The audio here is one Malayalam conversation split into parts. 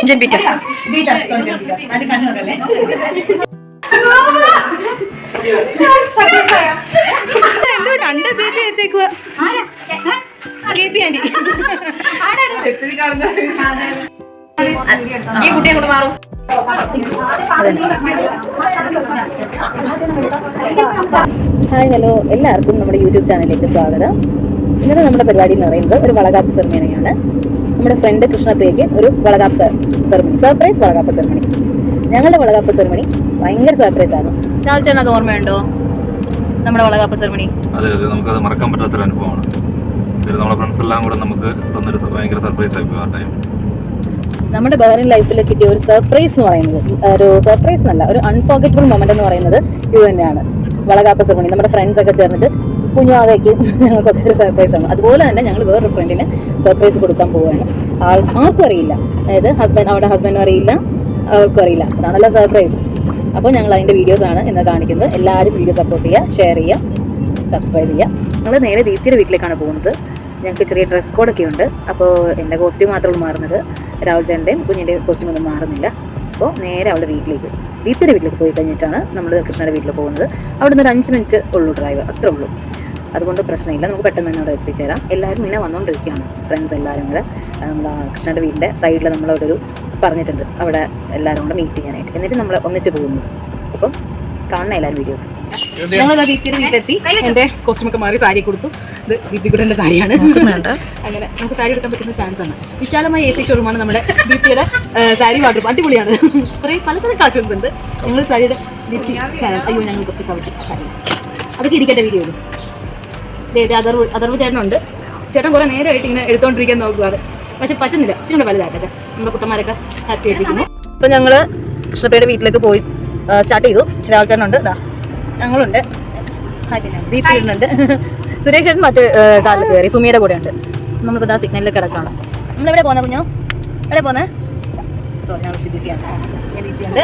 ജംപിറ്റ എന്തോ രണ്ട് ബേബി എത്തേക്കുക ഈ കുട്ടിയെ കൊണ്ട് മാറും. ഹായ് ഹലോ, എല്ലാവർക്കും നമ്മുടെ യൂട്യൂബ് ചാനലിലേക്ക് സ്വാഗതം. ഇന്നത്തെ നമ്മുടെ പരിപാടി എന്ന് പറയുന്നത് ഒരു വളകാപ്പ് സെറമണിയാണ്. നമ്മുടെ ഫ്രണ്ട് കൃഷ്ണപ്രിയയ്ക്ക് ഒരു Valakappu ceremony, surprise Valakappu ceremony. ഞങ്ങളുടെ വളകാപ്പ് സെറമണി ഭയങ്കര സർപ്രൈസ് ആണ്. രാഹുൽ ചേട്ടൻ അത് ഓർമ്മയുണ്ടോ നമ്മുടെ വളകാപ്പ് സെറമണി? അതെ അതെ, നമുക്കത് മറക്കാൻ പറ്റാത്തൊരു അനുഭവമാണ്. നമ്മുടെ ഫ്രണ്ട്സ് എല്ലാം കൂടെ നമുക്ക് തന്നൊരു ഭയങ്കര സർപ്രൈസ് ആയിപ്പോയി ആ ടൈം. നമ്മുടെ ബഹറിൻ ലൈഫിൽ കിട്ടിയ ഒരു സർപ്രൈസ് എന്ന് പറയുന്നത്, ഒരു സർപ്രൈസ് എന്നല്ല, ഒരു അൺഫോർഗറ്റബിൾ മൊമെന്റ് എന്ന് പറയുന്നത് ഇത് തന്നെയാണ്, വളകാപ്പ് സെറമണി. നമ്മുടെ ഫ്രണ്ട്സ് ഒക്കെ ചേർന്നിട്ട് കുഞ്ഞുവാവയ്ക്ക് ഞങ്ങൾക്കൊക്കെ ഒരു സർപ്രൈസ് ആണ്. അതുപോലെ തന്നെ ഞങ്ങൾ വേറൊരു ഫ്രണ്ടിന് സർപ്രൈസ് കൊടുക്കാൻ പോവുകയാണ്. ആർക്കും അറിയില്ല, അതായത് അവരുടെ ഹസ്ബൻഡും അറിയില്ല, അവൾക്കും അറിയില്ല. അതാണല്ലോ സർപ്രൈസ്. അപ്പോൾ ഞങ്ങൾ അതിൻ്റെ വീഡിയോസാണ് ഇന്ന് കാണിക്കുന്നത്. എല്ലാവരും വീഡിയോ സപ്പോർട്ട് ചെയ്യുക, ഷെയർ ചെയ്യുക, സബ്സ്ക്രൈബ് ചെയ്യുക. ഞങ്ങൾ നേരെ ദീപ്തിയുടെ വീട്ടിലേക്കാണ് പോകുന്നത്. ഞങ്ങൾക്ക് ചെറിയ ഡ്രസ് കോഡൊക്കെ ഉണ്ട്. അപ്പോൾ എൻ്റെ കോസ്റ്റ്യൂം മാത്രമേ മാറുന്നത്, രാഹുൽ ചേട്ടൻ്റെയും കുഞ്ഞിൻ്റെയും കോസ്റ്റ്യൂം ഒന്നും മാറുന്നില്ല. അപ്പോൾ നേരെ അവളുടെ വീട്ടിലേക്ക്, ദീപ്തിയുടെ വീട്ടിലേക്ക് പോയി കഴിഞ്ഞിട്ടാണ് നമ്മൾ കൃഷ്ണയുടെ വീട്ടിൽ പോകുന്നത്. അവിടെ നിന്ന് ഒരു 5 മിനിറ്റ് ഉള്ളൂ ഡ്രൈവ്, അത്രേ ഉള്ളൂ. അതുകൊണ്ട് പ്രശ്നമില്ല, നമുക്ക് പെട്ടെന്ന് തന്നെ അവിടെ എത്തിച്ചേരാം. എല്ലാവരും ഇങ്ങനെ വന്നുകൊണ്ടിരിക്കുകയാണ്, ഫ്രണ്ട്സ് എല്ലാവരും കൂടെ. നമ്മൾ കൃഷ്ണയുടെ വീടിൻ്റെ സൈഡിൽ നമ്മളവിടെ ഒരു പറഞ്ഞിട്ടുണ്ട്, അവിടെ എല്ലാവരും കൂടെ മീറ്റ് ചെയ്യാനായിട്ട്. എന്നിട്ട് നമ്മൾ ഒന്നിച്ച് പോകുന്നത്. അപ്പം കാണണം എല്ലാവരും വീഡിയോസ്. ഞങ്ങൾ ദീപ്തിയുടെ വീട്ടിലെത്തി. എൻ്റെ കോസ്റ്റ്യൂമൊക്കെ മാറി സാരി കൊടുത്തു. ഇത് ദീപ്തിയുടെ സാരിയാണ്. അങ്ങനെ നമുക്ക് സാരി എടുക്കാൻ പറ്റുന്ന ചാൻസ് ആണ്. വിശാലമായ AC ഷോറൂമാണ് നമ്മുടെ ദീപ്തിയുടെ സാരി വാർഡ്രോബ്. അടിപൊളിയാണ്. കുറേ പലതരം കളക്ഷൻസ് ഉണ്ട്. ഞങ്ങൾ സാരിയുടെ ദീപ്തി അയ്യോ ഞങ്ങൾ കുറച്ച് കവിച്ച് സാരി അതൊക്കെ ഇരിക്കട്ടെ വീഡിയോയിൽ. അതർവ് ചേട്ടനുണ്ട്. ചേട്ടൻ കുറേ നേരമായിട്ട് ഇങ്ങനെ എടുത്തുകൊണ്ടിരിക്കാൻ നോക്കുവാണ്, പക്ഷെ പറ്റുന്നില്ല. ഇച്ചിരി കൂടെ വലുതായിട്ടൊക്കെ നമ്മുടെ കുട്ടന്മാരൊക്കെ ഹാപ്പി ആയിട്ടിരിക്കുന്നു. അപ്പോൾ ഞങ്ങൾ കൃഷ്ണപ്പയുടെ വീട്ടിലേക്ക് പോയി സ്റ്റാർട്ട് ചെയ്തു. രാഹുൽ ചേട്ടനുണ്ട്, ഞങ്ങളുണ്ട്, ദീപ്തിയുണ്ട്, സുരേഷ് ചേട്ടൻ മറ്റു കാലിൽ കയറി, സുമിയുടെ കൂടെ ഉണ്ട്. നമ്മളിപ്പോൾ ഇതാ സിഗ്നലിൽ കിടക്കാണ്. നമ്മളെവിടെ പോകുന്നത് കുഞ്ഞോ? എവിടെ പോകുന്നത്? സോറി, ഞാൻ കുറച്ച് ബിസിയാണ്. ഞാൻ ദീപ്തിയുണ്ട്.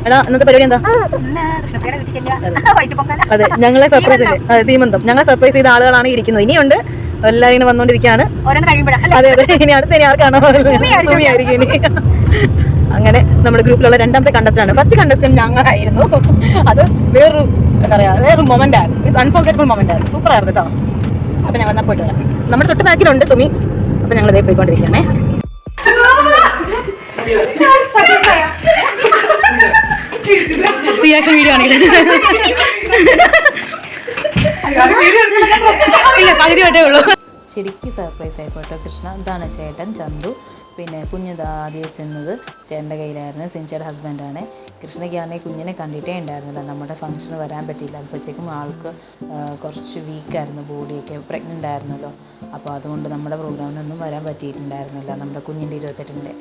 എടാ ഇന്നത്തെ പരിപാടി എന്താ? അതെ, ഞങ്ങളെ സർപ്രൈസ് ചെയ്തേ. അതെ, സീമന്തം. ഞങ്ങളെ സർപ്രൈസ് ചെയ്ത ആളുകളാണ് ഇരിക്കുന്നത്. ഇനിയുണ്ട്, എല്ലാവരും ഇങ്ങനെ വന്നുകൊണ്ടിരിക്കുകയാണ്. അതെ അതെ, ഇനി അടുത്ത ഇനി ആർക്കാണോ? സുമിയായിരിക്കും ഇനി. അങ്ങനെ നമ്മുടെ ഗ്രൂപ്പിലുള്ള രണ്ടാമത്തെ കണ്ടസ്റ്റന്റ്. First contestant ഞങ്ങളായിരുന്നു. അത് വേറൊരു എന്താ പറയുക, വേറൊരു മൊമെന്റ് ആയിരുന്നു. മീൻസ് അൺഫോർഗറ്റബിൾ മൊമെന്റ് ആയിരുന്നു. സൂപ്പർ ആയിരുന്നു കേട്ടോ. അപ്പൊ ഞങ്ങൾ എന്നാൽ പോയിട്ട് വരാം. നമ്മുടെ തൊട്ട് ബാക്കിലുണ്ട് സുമി. അപ്പൊ ഞങ്ങൾ ഇതേ പോയിക്കൊണ്ടിരിക്കുകയാണേ. റിയാക്ഷൻ വീഡിയോ ആണെങ്കിൽ ഇല്ല, പകുതി വട്ടേ ഉള്ളൂ. ശരിക്കും സർപ്രൈസ് ആയിപ്പോട്ടോ കൃഷ്ണ. ഇതാണ് ചേട്ടൻ ചന്തു. പിന്നെ കുഞ്ഞിത് ആദ്യം ചെന്നത് ചേട്ടൻ്റെ കയ്യിലായിരുന്നു. സിൻചയുടെ ഹസ്ബൻഡാണ്. കൃഷ്ണയ്ക്കാണെങ്കിൽ കുഞ്ഞിനെ കണ്ടിട്ടേ ഉണ്ടായിരുന്നില്ല. നമ്മുടെ ഫംഗ്ഷന് വരാൻ പറ്റിയില്ല. അപ്പോഴത്തേക്കും ആൾക്ക് കുറച്ച് വീക്കായിരുന്നു, ബോഡിയൊക്കെ പ്രഗ്നൻ്റ് ആയിരുന്നല്ലോ. അപ്പോൾ അതുകൊണ്ട് നമ്മുടെ പ്രോഗ്രാമിനൊന്നും വരാൻ പറ്റിയിട്ടുണ്ടായിരുന്നില്ല, നമ്മുടെ കുഞ്ഞിൻ്റെ 28-ൻ്റെ.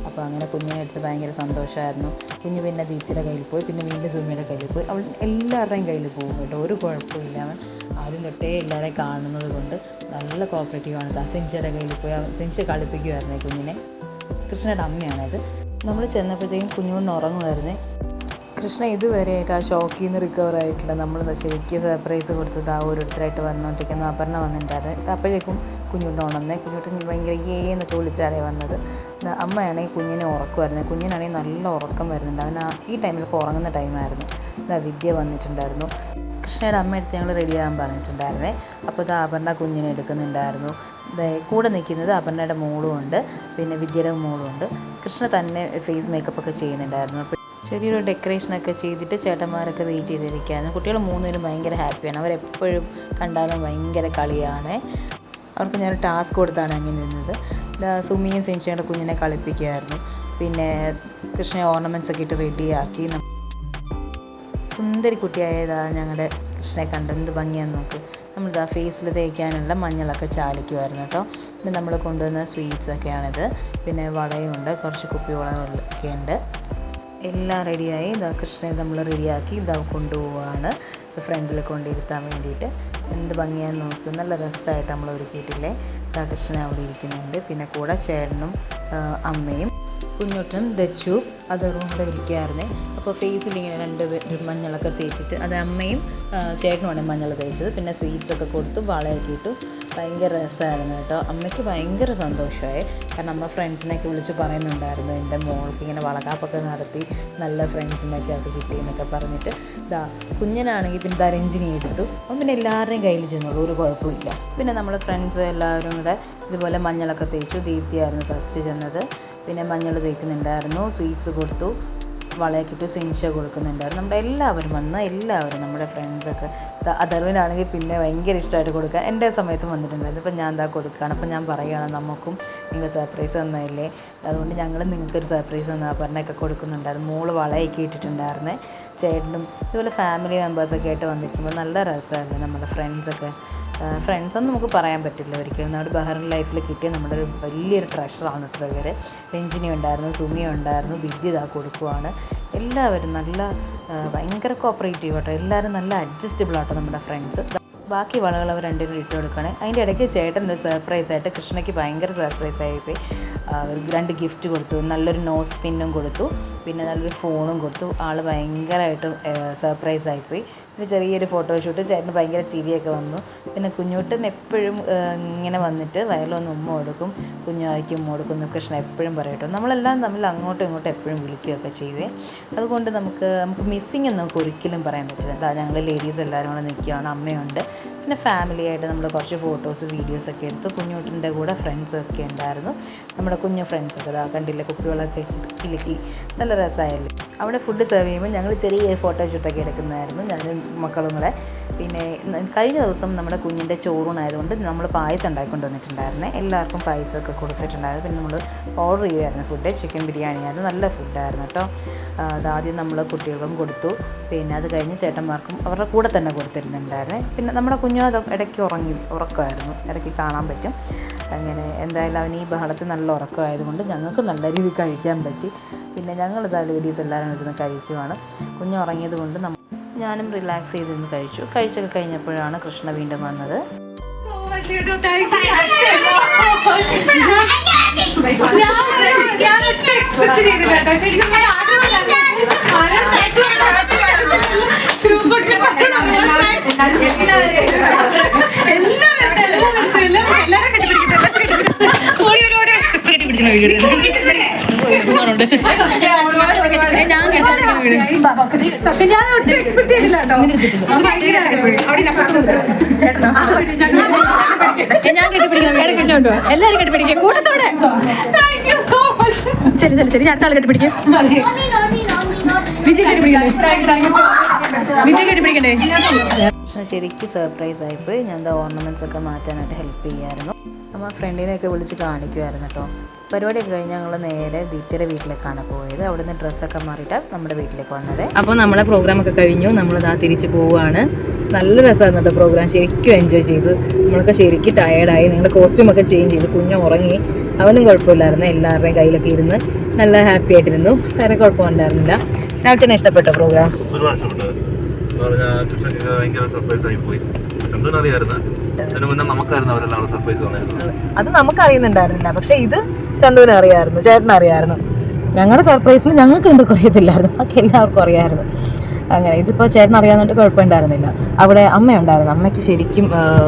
അപ്പോൾ അങ്ങനെ കുഞ്ഞിനെ എടുത്ത് ഭയങ്കര സന്തോഷമായിരുന്നു. കുഞ്ഞ് പിന്നെ ദീപ്തിയുടെ കയ്യിൽ പോയി, പിന്നെ വീണ്ടും സുമിയുടെ കയ്യിൽ പോയി. അവൾ എല്ലാവരുടെയും കയ്യിൽ പോകും കേട്ടോ, ഒരു കുഴപ്പമില്ല. അവൻ ആദ്യം തൊട്ടേ എല്ലാവരെയും കാണുന്നത് കൊണ്ട് നല്ല കോപ്പറേറ്റീവാണ്. സിൻചയുടെ കയ്യിൽ പോയി സിൻച കളിപ്പിക്കുമായിരുന്നേ കുഞ്ഞിനെ. കൃഷ്ണയുടെ അമ്മയാണത്. നമ്മൾ ചെന്നപ്പോഴത്തേക്കും കുഞ്ഞുകൊണ്ട് ഉറങ്ങുമായിരുന്നേ. കൃഷ്ണ ഇതുവരെയായിട്ട് ആ ഷോക്കിൽ നിന്ന് റിക്കവർ ആയിട്ടില്ല. നമ്മൾ ശരിക്കും സർപ്രൈസ് കൊടുത്തത് ആ ഓരോരുത്തരായിട്ട് വന്നുകൊണ്ടിരിക്കുന്ന അപർണ വന്നിട്ടുണ്ടായിരുന്നു. അപ്പോഴേക്കും കുഞ്ഞുകൊണ്ട് ഉണർന്നേ. കുഞ്ഞുട്ടൻ ഭയങ്കര എന്നൊക്കെ വിളിച്ചാലേ വന്നത്. അമ്മയാണെങ്കിൽ കുഞ്ഞിനെ ഉറക്കുമായിരുന്നു. കുഞ്ഞിനാണെങ്കിൽ നല്ല ഉറക്കം വരുന്നുണ്ട്. അവൻ ഈ ടൈമിലൊക്കെ ഉറങ്ങുന്ന ടൈമായിരുന്നു. വിദ്യ വന്നിട്ടുണ്ടായിരുന്നു. കൃഷ്ണയുടെ അമ്മ എടുത്ത് ഞങ്ങൾ റെഡിയാകാൻ പറഞ്ഞിട്ടുണ്ടായിരുന്നേ. അപ്പോൾ അപർണ കുഞ്ഞിനെ എടുക്കുന്നുണ്ടായിരുന്നു. കൂടെ നിൽക്കുന്നത് അപർണയുടെ മോളും ഉണ്ട്, പിന്നെ വിദ്യയുടെ മോളും ഉണ്ട്. കൃഷ്ണ തന്നെ ഫേസ് മേക്കപ്പ് ഒക്കെ ചെയ്യുന്നുണ്ടായിരുന്നു. അപ്പോൾ ചെറിയൊരു ഡെക്കറേഷനൊക്കെ ചെയ്തിട്ട് ചേട്ടന്മാരൊക്കെ വെയിറ്റ് ചെയ്തിരിക്കുകയായിരുന്നു. കുട്ടികൾ 3 പേരും ഭയങ്കര ഹാപ്പിയാണ്. അവരെപ്പോഴും കണ്ടാലും ഭയങ്കര കളിയാണ്. അവർക്ക് ഞാൻ ടാസ്ക് കൊടുത്താണ് അങ്ങനെ ഇരുന്നത്. സുമിയും സിൻചയുടെ കുഞ്ഞിനെ കളിപ്പിക്കുമായിരുന്നു. പിന്നെ കൃഷ്ണ ഓർണമെൻറ്റ്സ് ഒക്കെ ഇട്ട് റെഡിയാക്കി. സുന്ദരി കുട്ടിയായതാണ് ഞങ്ങളുടെ കൃഷ്ണയെ കണ്ട്. എന്ത് ഭംഗിയാന്ന് നോക്ക്. നമ്മളിതാ ഫേസിൽ തേക്കാനുള്ള മഞ്ഞളൊക്കെ ചാലിക്കുമായിരുന്നു കേട്ടോ. പിന്നെ നമ്മൾ കൊണ്ടുവന്ന സ്വീറ്റ്സൊക്കെയാണിത്. പിന്നെ വളയുണ്ട്, കുറച്ച് കുപ്പിവളകളൊക്കെ ഉണ്ട്. എല്ലാം റെഡിയായി. കൃഷ്ണയെ നമ്മൾ റെഡിയാക്കി കൊണ്ടുപോവുകയാണ് ഫ്രണ്ടിൽ കൊണ്ടിരുത്താൻ വേണ്ടിയിട്ട്. എന്ത് ഭംഗിയാന്ന് നോക്ക്, നല്ല രസമായിട്ട് നമ്മൾ ഒരുക്കിയിട്ടില്ലേ. കൃഷ്ണൻ അവിടെ ഇരിക്കുന്നുണ്ട്. പിന്നെ കൂടെ ചേട്ടനും അമ്മയും കുഞ്ഞുട്ടനും ദച്ചു അതറും കൂടെ ഇരിക്കുകയായിരുന്നേ. അപ്പോൾ ഫേസിൽ ഇങ്ങനെ 2 മഞ്ഞളൊക്കെ തേച്ചിട്ട്, അത് അമ്മയും ചേട്ടനുമാണ് മഞ്ഞൾ തേച്ചത്. പിന്നെ സ്വീറ്റ്സൊക്കെ കൊടുത്തു, വളയൊക്കെ ഇട്ടു. ഭയങ്കര രസമായിരുന്നു കേട്ടോ. അമ്മയ്ക്ക് ഭയങ്കര സന്തോഷമായി. കാരണം അമ്മ ഫ്രണ്ട്സിനെയൊക്കെ വിളിച്ച് പറയുന്നുണ്ടായിരുന്നു എൻ്റെ മോൾക്ക് ഇങ്ങനെ വളകാപ്പൊക്കെ നടത്തി നല്ല ഫ്രണ്ട്സിനൊക്കെ ഒക്കെ കിട്ടി എന്നൊക്കെ പറഞ്ഞിട്ട്. കുഞ്ഞനാണെങ്കിൽ പിന്നെ രഞ്ജിനി എടുത്തു. അപ്പം പിന്നെ എല്ലാവരുടെയും കയ്യിൽ ചെന്നുള്ളൂ, ഒരു കുഴപ്പമില്ല. പിന്നെ നമ്മൾ ഫ്രണ്ട്സ് എല്ലാവരും കൂടെ ഇതുപോലെ മഞ്ഞളൊക്കെ തേച്ചു. ദീപ്തിയായിരുന്നു ഫസ്റ്റ് ചെന്നത്. പിന്നെ മഞ്ഞൾ തേക്കുന്നുണ്ടായിരുന്നു, സ്വീറ്റ്സ് കൊടുത്തു, വളയൊക്കെ ഇട്ട് സിൻഷ കൊടുക്കുന്നുണ്ടായിരുന്നു. നമ്മുടെ എല്ലാവരും നമ്മുടെ ഫ്രണ്ട്സൊക്കെ. അതർവിനാണെങ്കിൽ പിന്നെ ഭയങ്കര ഇഷ്ടമായിട്ട് കൊടുക്കുക. എൻ്റെ സമയത്തും വന്നിട്ടുണ്ടായിരുന്നു. ഇപ്പം ഞാൻ എന്താ കൊടുക്കുകയാണ്. അപ്പം ഞാൻ പറയുകയാണ് നമുക്കും നിങ്ങൾ സർപ്രൈസ് തന്നതല്ലേ, അതുകൊണ്ട് ഞങ്ങൾ നിങ്ങൾക്കൊരു സർപ്രൈസ് തന്നാ പറഞ്ഞൊക്കെ കൊടുക്കുന്നുണ്ടായിരുന്നു. മോള് വളയൊക്കെ ഇട്ടിട്ടുണ്ടായിരുന്നേ. ചേട്ടനും ഇതുപോലെ ഫാമിലി മെമ്പേഴ്സൊക്കെ ആയിട്ട് വന്നിരിക്കുമ്പോൾ നല്ല രസമല്ലേ നമ്മുടെ ഫ്രണ്ട്സൊക്കെ. ഫ്രണ്ട്സൊന്നും നമുക്ക് പറയാൻ പറ്റില്ല ഒരിക്കലും. നമ്മുടെ ബഹ്റിൻ ലൈഫിൽ കിട്ടിയ നമ്മുടെ ഒരു വലിയൊരു ട്രഷറാണ് കേട്ടോ ഇവർ. രഞ്ജിനി ഉണ്ടായിരുന്നു, സുമി ഉണ്ടായിരുന്നു, വിദ്യ കൊടുക്കുവാണ്. എല്ലാവരും നല്ല ഭയങ്കര കോപ്പറേറ്റീവ് ആട്ടോ. എല്ലാവരും നല്ല അഡ്ജസ്റ്റബിൾ ആട്ടോ നമ്മുടെ ഫ്രണ്ട്സ്. ബാക്കി വളകൾ അവർ രണ്ടുപേരും ഇട്ട് കൊടുക്കുകയാണ്. അതിൻ്റെ ഇടയ്ക്ക് ചേട്ടൻ ഒരു സർപ്രൈസായിട്ട് കൃഷ്ണയ്ക്ക് ഭയങ്കര സർപ്രൈസായിപ്പോയി. 2 ഗിഫ്റ്റ് കൊടുത്തു, നല്ലൊരു നോസ് പിന്നും കൊടുത്തു, പിന്നെ നല്ലൊരു ഫോണും കൊടുത്തു. ആൾ ഭയങ്കരമായിട്ട് സർപ്രൈസായിപ്പോയി. പിന്നെ ചെറിയൊരു ഫോട്ടോഷൂട്ട്. ചേട്ടന് ഭയങ്കര ചിരിയൊക്കെ വന്നു. പിന്നെ കുഞ്ഞൂട്ടൻ എപ്പോഴും ഇങ്ങനെ വന്നിട്ട് വയലൊന്ന് ഉമ്മ കൊടുക്കും, കുഞ്ഞായ്ക്ക് ഉമ്മ കൊടുക്കുന്നു കൃഷ്ണ എപ്പോഴും പറയട്ടോ. നമ്മളെല്ലാം തമ്മിൽ അങ്ങോട്ടും ഇങ്ങോട്ടും എപ്പോഴും വിളിക്കുകയൊക്കെ ചെയ്യുവേ. അതുകൊണ്ട് നമുക്ക് മിസ്സിങ് എന്ന് നമുക്ക് ഒരിക്കലും പറയാൻ പറ്റില്ല. ഞങ്ങൾ ലേഡീസ് എല്ലാവരും കൂടെ നിൽക്കുകയാണ്, അമ്മയുണ്ട്, പിന്നെ ഫാമിലി ആയിട്ട് നമ്മൾ കുറച്ച് ഫോട്ടോസ് വീഡിയോസൊക്കെ എടുത്തു. കുഞ്ഞൂട്ടൻ്റെ കൂടെ ഫ്രണ്ട്സൊക്കെ ഉണ്ടായിരുന്നു, നമ്മുടെ കുഞ്ഞു ഫ്രണ്ട്സൊക്കെ കണ്ടില്ലേ, കുപ്പികളൊക്കെ കിലുക്കി നല്ല രസമായില്ലേ. അവിടെ ഫുഡ് സെർവ് ചെയ്യുമ്പോൾ ഞങ്ങൾ ചെറിയ ഫോട്ടോഷൂട്ടൊക്കെ എടുക്കുന്നതായിരുന്നു, ഞാനും മക്കളും കൂടെ. പിന്നെ കഴിഞ്ഞ ദിവസം നമ്മുടെ കുഞ്ഞിൻ്റെ ചോറൂണായതുകൊണ്ട് നമ്മൾ പായസം ഉണ്ടാക്കിക്കൊണ്ട് വന്നിട്ടുണ്ടായിരുന്നേ. എല്ലാവർക്കും പായസമൊക്കെ കൊടുത്തിട്ടുണ്ടായിരുന്നു. പിന്നെ നമ്മൾ ഓർഡർ ചെയ്യുമായിരുന്നു ഫുഡ്. ചിക്കൻ ബിരിയാണി ആയിരുന്നു, നല്ല ഫുഡായിരുന്നു കേട്ടോ. അതാദ്യം നമ്മൾ കുട്ടികൾക്കും കൊടുത്തു, പിന്നെ അത് കഴിഞ്ഞ് ചേട്ടന്മാർക്കും അവരുടെ കൂടെ തന്നെ കൊടുത്തിരുന്നുണ്ടായിരുന്നേ. പിന്നെ നമ്മുടെ കുഞ്ഞു അത് ഇടയ്ക്ക് ഉറക്കമായിരുന്നു, ഇടയ്ക്ക് കാണാൻ പറ്റും. അങ്ങനെ എന്തായാലും അവന് ഈ ബഹളത്തിൽ നല്ല ഉറക്കമായതുകൊണ്ട് ഞങ്ങൾക്ക് നല്ല രീതിയിൽ കഴിക്കാൻ പറ്റി. പിന്നെ ഞങ്ങളിതാ ലേഡീസ് എല്ലാവരും ഇരുന്ന് കഴിക്കുവാണ്. കുഞ്ഞ് ഉറങ്ങിയത് കൊണ്ട് ഞാനും റിലാക്സ് ചെയ്തിരുന്ന് കഴിച്ചു. കഴിച്ചൊക്കെ കഴിഞ്ഞപ്പോഴാണ് കൃഷ്ണ വീണ്ടും വന്നത്. ഞാൻ ഒട്ടും എക്സ്പെക്ട് ചെയ്തില്ല കേട്ടോ. ഞാൻ കെട്ടിപ്പിടിക്കണം, എല്ലാവരും കെട്ടിപ്പിടിക്കും കൂട്ടത്തോടെ. ശരി അടുത്ത ആൾ കെട്ടിപ്പിടിക്കും. വിദ്യ കെട്ടിപ്പിടിക്കണ്ടേ? പക്ഷേ ശരിക്കും സർപ്രൈസ് ആയിപ്പോയി. ഞാൻ എന്താ ഓർണമെൻറ്റ്സ് ഒക്കെ മാറ്റാനായിട്ട് ഹെൽപ്പ് ചെയ്യായിരുന്നു. നമ്മൾ ഫ്രണ്ടിനെയൊക്കെ വിളിച്ച് കാണിക്കുമായിരുന്നു കേട്ടോ. പരിപാടിയൊക്കെ കഴിഞ്ഞ് ഞങ്ങൾ നേരെ ദീപ്തിയുടെ വീട്ടിലേക്കാണ് പോയത്. അവിടെ നിന്ന് ഡ്രസ്സൊക്കെ മാറിയിട്ടാണ് നമ്മുടെ വീട്ടിലേക്ക് വന്നത്. അപ്പോൾ നമ്മളെ പ്രോഗ്രാമൊക്കെ കഴിഞ്ഞു, നമ്മളിതാ തിരിച്ച് പോവുകയാണ്. നല്ല രസമായിരുന്നു കേട്ടോ പ്രോഗ്രാം, ശരിക്കും എൻജോയ് ചെയ്ത്. നമ്മളൊക്കെ ശരിക്കും ടയേർഡായി. നിങ്ങളുടെ കോസ്റ്റ്യൂമൊക്കെ ചേഞ്ച് ചെയ്തു. കുഞ്ഞ് ഉറങ്ങി, അവനും കുഴപ്പമില്ലായിരുന്നു. എല്ലാവരുടെയും കയ്യിലൊക്കെ ഇരുന്ന് നല്ല ഹാപ്പി ആയിട്ടിരുന്നു. വേറെ കുഴപ്പമുണ്ടായിരുന്നില്ല. രാവിലെ ഇഷ്ടപ്പെട്ട പ്രോഗ്രാം ഒരുപാട് ഇഷ്ടപ്പെട്ടു. കൃഷ്ണയ്ക്ക് ഭയങ്കര സർപ്രൈസ് ആയി പോയി. അറിയായിരുന്നു, ഇതിനു മുന്നേ നമുക്കായിരുന്നു അവരെല്ലാം സർപ്രൈസ് വന്നായിരുന്നു. അത് നമുക്ക് അറിയുന്നുണ്ടായിരുന്നില്ല, പക്ഷെ ഇത് ചന്തുവിനെ അറിയാമായിരുന്നു, ചേട്ടനെ അറിയാമായിരുന്നു. ഞങ്ങളുടെ സർപ്രൈസിൽ ഞങ്ങൾക്ക് എന്തൊക്കെ അറിയത്തില്ലായിരുന്നു, ബാക്കി എല്ലാവർക്കും അറിയാമായിരുന്നു. അങ്ങനെ ഇതിപ്പോൾ ചേട്ടൻ അറിയാവുന്നതുകൊണ്ട് കുഴപ്പമുണ്ടായിരുന്നില്ല. അവിടെ അമ്മയുണ്ടായിരുന്നു. അമ്മയ്ക്ക് ശരിക്കും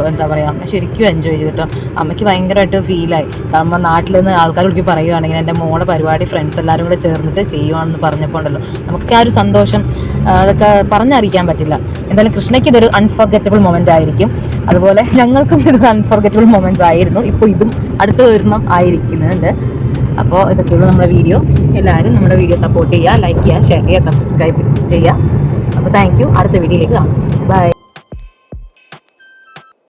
എന്താ പറയുക, അമ്മ ശരിക്കും എൻജോയ് ചെയ്തിട്ടോ. അമ്മയ്ക്ക് ഭയങ്കരമായിട്ട് ഫീലായി. കാരണം നാട്ടിൽ നിന്ന് ആൾക്കാർ വിളിക്ക് പറയുകയാണെങ്കിൽ എൻ്റെ മോളുടെ പരിപാടി ഫ്രണ്ട്സ് എല്ലാവരും കൂടെ ചേർന്നിട്ട് ചെയ്യുവാണെന്ന് പറഞ്ഞപ്പോൾ ഉണ്ടല്ലോ, നമുക്ക് ആ ഒരു സന്തോഷം അതൊക്കെ പറഞ്ഞറിയിക്കാൻ പറ്റില്ല. എന്തായാലും കൃഷ്ണയ്ക്ക് ഇതൊരു അൺഫർഗറ്റബിൾ മൊമെൻ്റ് ആയിരിക്കും. അതുപോലെ ഞങ്ങൾക്കും ഇതൊരു അൺഫർഗറ്റബിൾ മൊമെൻറ്റ്സ് ആയിരുന്നു. ഇപ്പോൾ ഇതും അടുത്ത ഒരെണ്ണം ആയിരിക്കുന്നുണ്ട്. അപ്പോൾ ഇതൊക്കെയുള്ളൂ നമ്മുടെ വീഡിയോ. എല്ലാവരും നമ്മുടെ വീഡിയോ സപ്പോർട്ട് ചെയ്യുക, ലൈക്ക് ചെയ്യുക, ഷെയർ ചെയ്യുക, സബ്സ്ക്രൈബ് ചെയ്യുക. അപ്പോൾ താങ്ക് യു. അടുത്ത വീഡിയോയിലേക്ക് കാണാം. ബൈ.